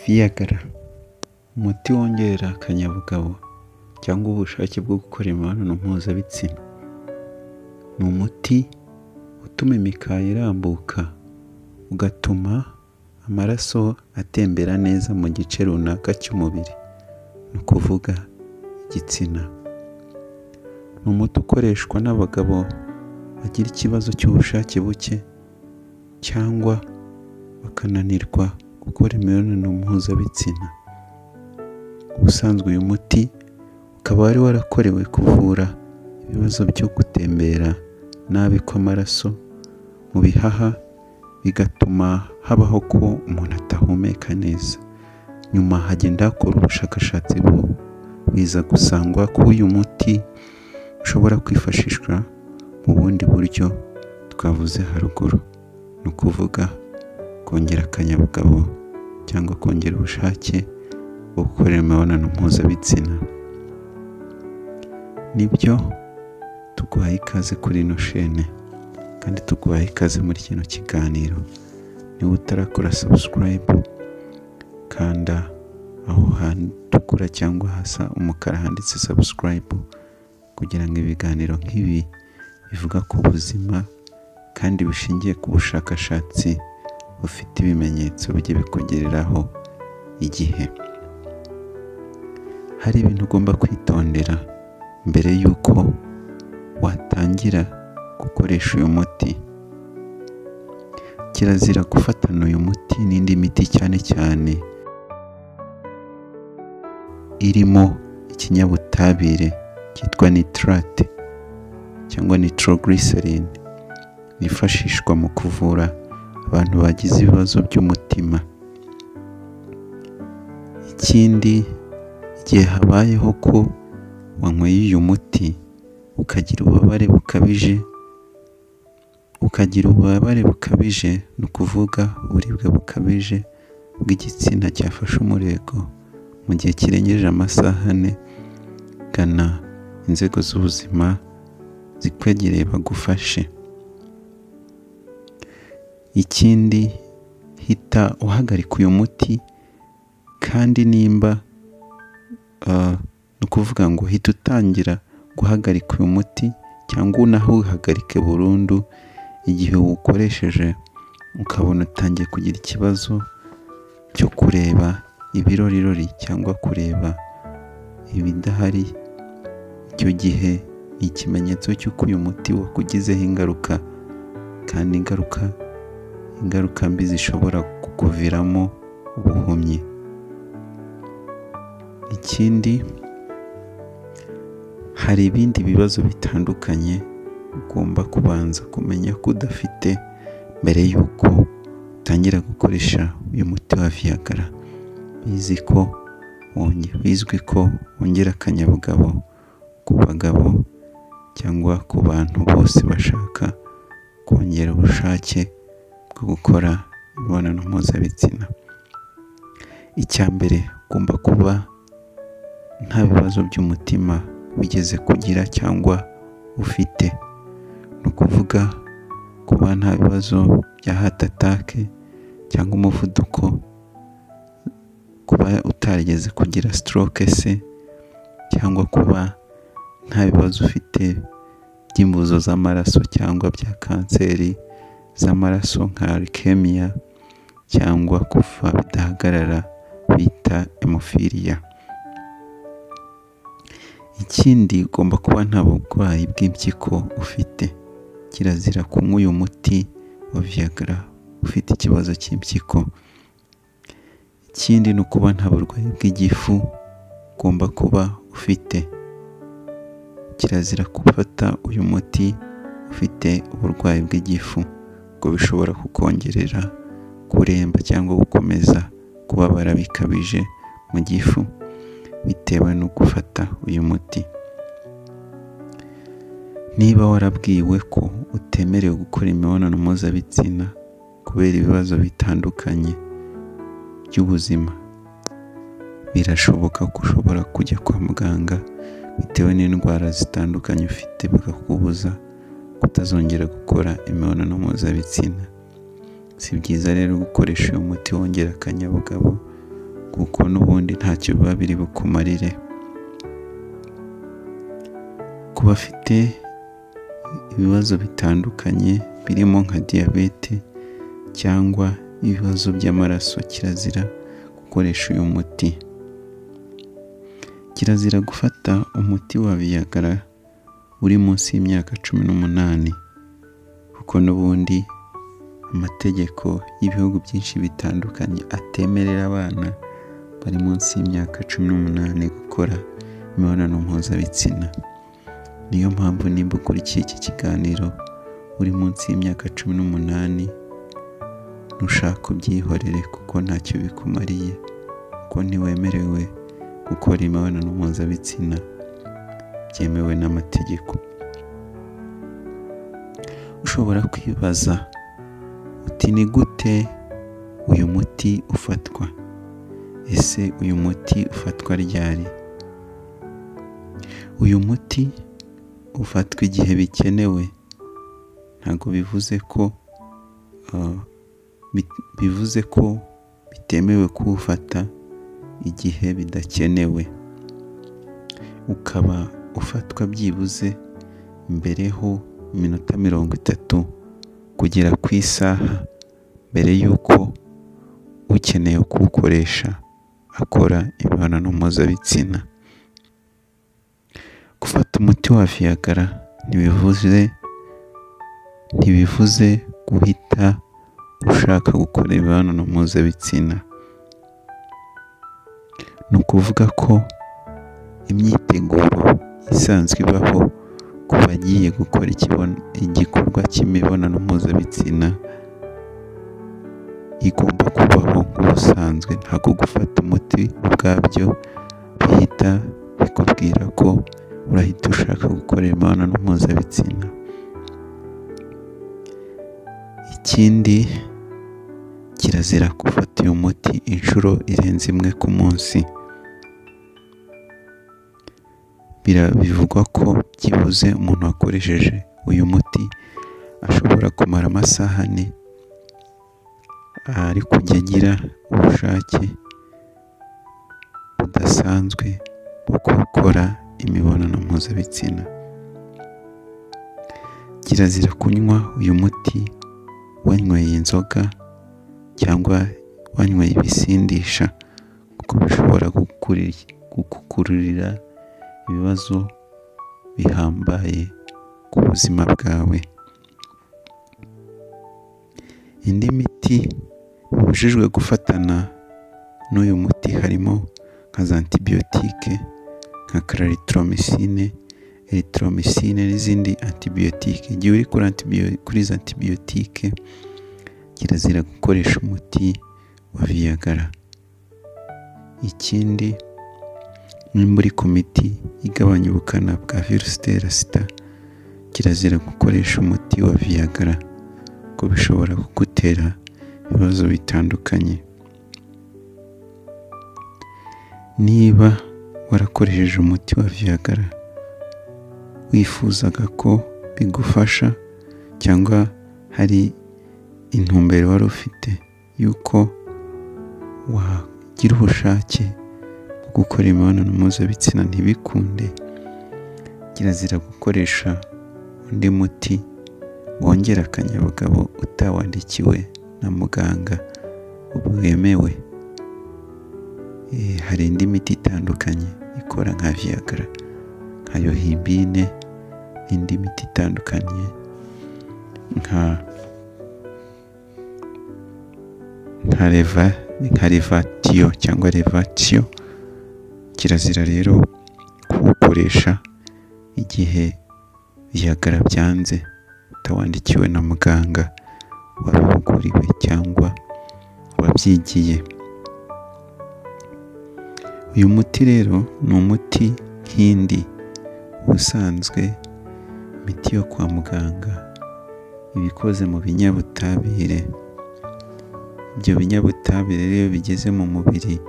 Viagra, umuti wongera akanyabugabo cyangwa ubushake bwo gukora imibonano mpuzabitsina. Ni umuti utuma imikaya irambuka, ugatuma amaraso atembera neza mu gice runaka cy'umubiri, ni ukuvuga igitsina. Ni umuti ukoreshwa n'abagabo bagira ikibazo cy'ubushake buke cyangwa bakananirwa gukora imibonano mpuzabitsina. Ubusanzwe uyu muti ukaba wari warakorewe kuvura ibibazo byo gutembera nabi kw'amaraso mu bihaha, bigatuma habaho ko umuntu atahumeka neza. Nyuma hagenda hakora ubushakashatsi biza gusangwa ko uyu muti ushobora kwifashishwa mu bundi buryo twavuze haruguru, ni ukuvuga kongera akanyabugabo cyangwa kongera ubushake bwo gukora imibonano mpuzabitsina. Nibyo, tuguhaye ikaze kuri ino shene kandi tuguhaye ikaze muri kino kiganiro. Niba utarakora subscribe, kanda aho hatukura cyangwa hasa umukara handitse subscribe kugira ngo ibiganiro nk'ibi bivuga ku buzima kandi bishingiye ku bushakashatsi bufite ibimenyetso bijye bikugereraho igihe. Hari ibintu ugomba kwitondera mbere y'uko watangira gukoresha uyu muti. Kirazira gufatana uyu muti n'indi miti cyane cyane irimo ikinyabutabire cyitwa nitrate cyangwa nitroglycerin, bifashishwa mu kuvura abantu bagize ibibazo by'umutima. Ikindi, igihe habayeho ko wanyweye uyu muti ukagira ububabare bukabije, ni ukuvuga uburibwe bukabije bw'igitsina cyafashe umurego mu gihe kirengeje amasaha 4, gana inzego z'ubuzima zikwegereye bagufashe. Ikindi, hita uhagarika uyu muti, kandi nimba ni ukuvuga ngo hita utangira guhagarika uyu muti cyangwa unahuhagarike burundu igihe uwukoresheje ukabona utangiye kugira ikibazo cyo kureba ibirorirori cyangwa kureba ibidahari. Icyo gihe ni ikimenyetso cy'uko uyu muti wakugizeho ingaruka, kandi ingaruka mbi zishobora kukuviramo ubuhumyi. Ikindi, hari ibindi bibazo bitandukanye ugomba kubanza kumenya ko udafite mbere y'uko utangira gukoresha uyu muti wa Viagra. Bizwi ko wongera akanyabugabo ku bagabo cyangwa ku bantu bose bashaka kongera ubushake bwo gukora imibonano mpuzabitsina. Icya mbere, ugomba kuba nta bibazo by'umutima wigeze kugira cyangwa ufite, ni ukuvuga kuba nta bibazo bya heart attack cyangwa umuvuduko, kuba utarigeze kugira stroke se, cyangwa kuba nta bibazo ufite by'imbuzo z'amaraso cyangwa bya kanseri z'amaraso nka leukemia, cyangwa kuva bidahagarara bita hemophilia. Ikindi, ugomba kuba nta burwayi bw'impyiko ufite. Kirazira kunywa uyu muti wa Viagra ufite ikibazo cy'impyiko. Ikindi, ni ukuba nta burwayi bw'igifu ugomba kuba ufite. Kirazira gufata uyu muti ufite uburwayi bw'igifu, ngo bishobora kukongerera kuremba cyangwa gukomeza kubabara bikabije mu gifu bitewe no gufata uyu muti. Niba warabwiwe ko utemerewe gukora imibonano mpuzabitsina kubera ibibazo bitandukanye by'ubuzima, birashoboka ko ushobora kujya kwa muganga bitewe n'indwara zitandukanye ufite, bakakubuza kutazongera gukora imibonano mpuzabitsina. Si byiza rero gukoresha uyu muti wongera akanyabugabo kuko n'ubundi ntacyo biba biri bukumarire. Ku bafite ibibazo bitandukanye birimo nka diyabete cyangwa ibibazo by'amaraso, kirazira gukoresha uyu muti. Kirazira gufata umuti wa Viagra uri munsi y'imyaka 18 kuko n'ubundi amategeko y'ibihugu byinshi bitandukanye atemerera abana bari munsi y'imyaka 18 gukora imibonano mpuzabitsina. Niyo mpamvu nimba ukurikiye iki kiganiro uri munsi y'imyaka 18 ntushaka kubyihorere kuko ntacyo bikumariye, kuko ntiwemerewe gukora imibonano mpuzabitsina byemewe n'amategeko. Ushobora kwibaza uti ni gute uyu muti ufatwa? Ese uyu muti ufatwa ryari? Uyu muti ufatwa igihe bikenewe, ntabwo bivuze ko bitemewe kuwufata igihe bidakenewe. Ukaba ufatwa byibuze mbereho iminota 30 kugera ku isaha mbere y'uko ukeneye kuwukoresha akora imibonano mpuzabitsina. Gufata umuti wa Viagra ntibivuze guhita ushaka gukora imibonano mpuzabitsina. Ni ukuvuga ko imyiteguro isanzwe ibaho ku bagiye gukora igikorwa cy'imibonano mpuzabitsina igomba kubaho nk'ubusanzwe. Ntabwo gufata umuti ubwabyo bihita bikubwira ko urahita ushaka gukora imibonano mpuzabitsina. Ikindi, kirazira gufata uyu muti inshuro irenze imwe ku munsi. Bivugwa ko byibuze umuntu wakoresheje uyu muti ashobora kumara amasaha 4 ari kujya agira ubushake budasanzwe bwo gukora imibonano mpuzabitsina. Kirazira kunywa uyu muti wanyweye inzoga cyangwa wanyweye ibisindisha kuko bishobora kukukururira ibibazo bihambaye ku buzima bwawe. Indi miti bibujijwe gufatana n'uyu muti harimo nka za antibiyotike nka clarithromycine, erythromycine n'izindi antibiyotike. Igihe uri kuri za antibiyotike kirazira gukoresha umuti wa Viagra. Ikindi, nimba uri ku miti igabanya ubukana bwa virusi itera sida, kirazira gukoresha umuti wa Viagra ko bishobora kugutera ibibazo bitandukanye. Niba warakoresheje umuti wa Viagra wifuzaga ko bigufasha cyangwa hari intumbero wari ufite yuko wagira ubushake bwo gukora imibonano mpuzabitsina ntibikunde, kirazira gukoresha undi muti wongera akanyabugabo utawandikiwe na muganga wemewe. Hari indi miti itandukanye ikora nka Viagra, nka yohimbine, indi miti itandukanye nka Levatio cyangwa Levatio. Kirazira rero kuwukoresha igihe Viagra byanze utawandikiwe na muganga wabihuguriwe cyangwa wabyigiye. Uyu muti rero ni umuti nk'indi ubusanzwe imiti yo kwa muganga ibikoze mu binyabutabire. Ibyo binyabutabire rero bigeze mu mubiri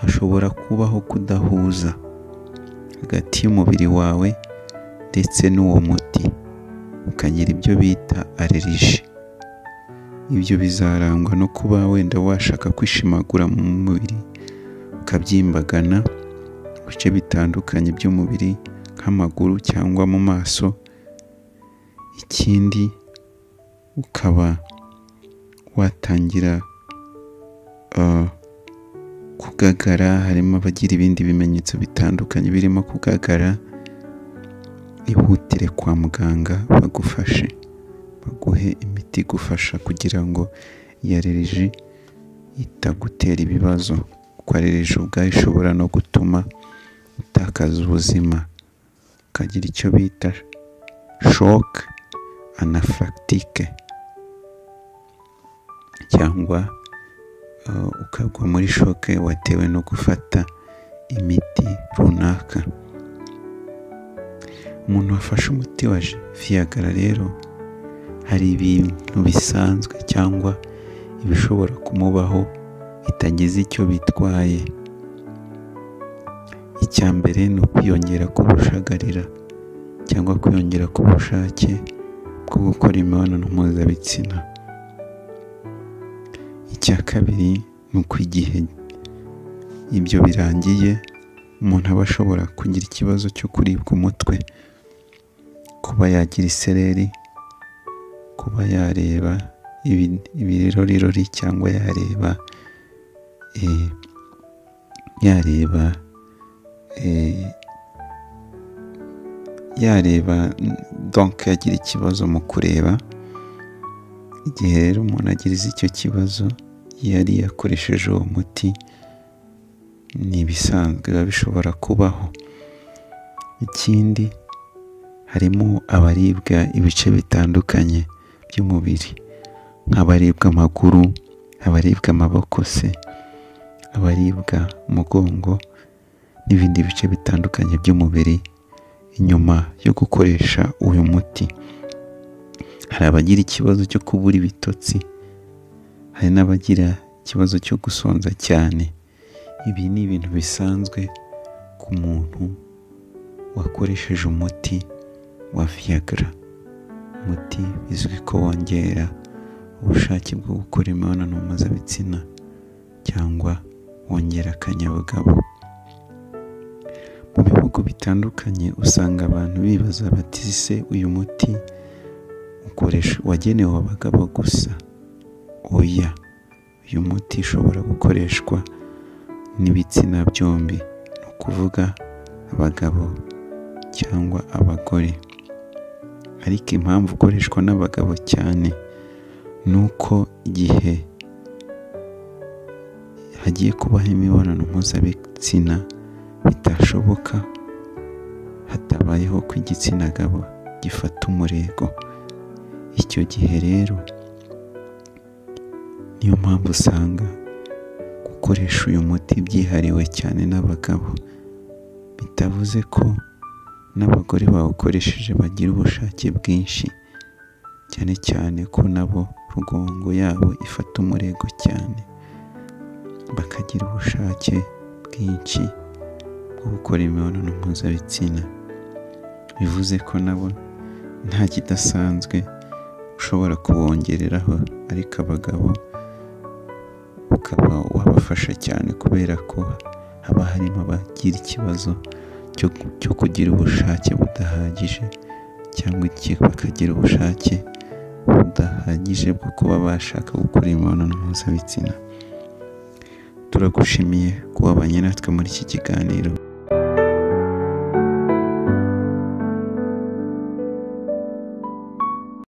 hashobora kubaho kudahuza hagati y'umubiri wawe ndetse n'uwo muti, ukagira ibyo bita allergie. Ibyo bizarangwa no kuba wenda washaka kwishimagura mu mubiri ukabyimbagana mu bice bitandukanye by'umubiri nk'amaguru cyangwa mu maso. Ikindi ukaba watangira kugagara, harimo abagira ibindi bimenyetso bitandukanye birimo kugagara. Ihutire kwa muganga bagufashe, baguhe imiti igufasha kugira ngo iyi allergie itagutera ibibazo, kuko allergie ubwayo ishobora no gutuma utakaza ubuzima, ukagira icyo bita shock anaphylactique, cyangwa ukagwa muri shock watewe no gufata imiti runaka. Umuntu wafashe umuti wa Viagra rero hari ibintu bisanzwe cyangwa ibishobora kumubaho bitagize icyo bitwaye. Icya mbere ni ukwiyongera k'ubushagarira cyangwa kwiyongera k'ubushake bwo gukora imibonano mpuzabitsina. Icya kabiri ni uko igihe ibyo birangiye umuntu aba ashobora kugira ikibazo cyo kuribwa umutwe, kuba yagira isereri, kuba yareba ibirorirori cyangwa yareba donc yagira ikibazo mu kureba. Igihe rero umuntu agirize icyo kibazo yari yakoresheje uwo muti, ni ibisanzwe biba bishobora kubaho. Ikindi harimo abaribwa ibice bitandukanye by'umubiri, nk'abaribwa amaguru, abaribwa amaboko se, abaribwa umugongo n'ibindi bice bitandukanye by'umubiri inyuma yo gukoresha uyu muti. Hari abagira ikibazo cyo kubura ibitotsi, hari n'abagira ikibazo cyo gusonza cyane. Ibi ni ibintu bisanzwe ku muntu wakoresheje umuti wa Viagra. Umuti bizwi ko wongera ubushake bwo gukora imibonano mpuzabitsina cyangwa wongera akanyabugabo. Mu bihugu bitandukanye usanga abantu bibaza bati ese uyu muti wagenewe abagabo gusa? Oya, uyu muti ushobora gukoreshwa n'ibitsina byombi, ni ukuvuga abagabo cyangwa abagore. Ariko impamvu ukoreshwa n'abagabo cyane ni uko igihe hagiye kubaho imibonano mpuzabitsina bitashoboka hatabayeho ko igitsina gabo gifata umurego. Icyo gihe rero niyo mpamvu usanga gukoresha uyu muti byihariwe cyane n'abagabo. Bitavuze ko n'abagore bawukoresheje bagira ubushake bwinshi, cyane cyane ko nabo rugongo yabo ifata umurego cyane, bakagira ubushake bwinshi bwo gukora imibonano mpuzabitsina. Bivuze ko nabo nta kidasanzwe ushobora kubongereraho, ariko abagabo ukaba wabafasha cyane kubera ko haba harimo abagira ikibazo cyo kugira ubushake budahagije, cyangwa bakagira ubushake budahagije bwo kuba bashaka gukora imibonano mpuzabitsina. Turagushimiye kuba wabanye natwe muri iki kiganiro.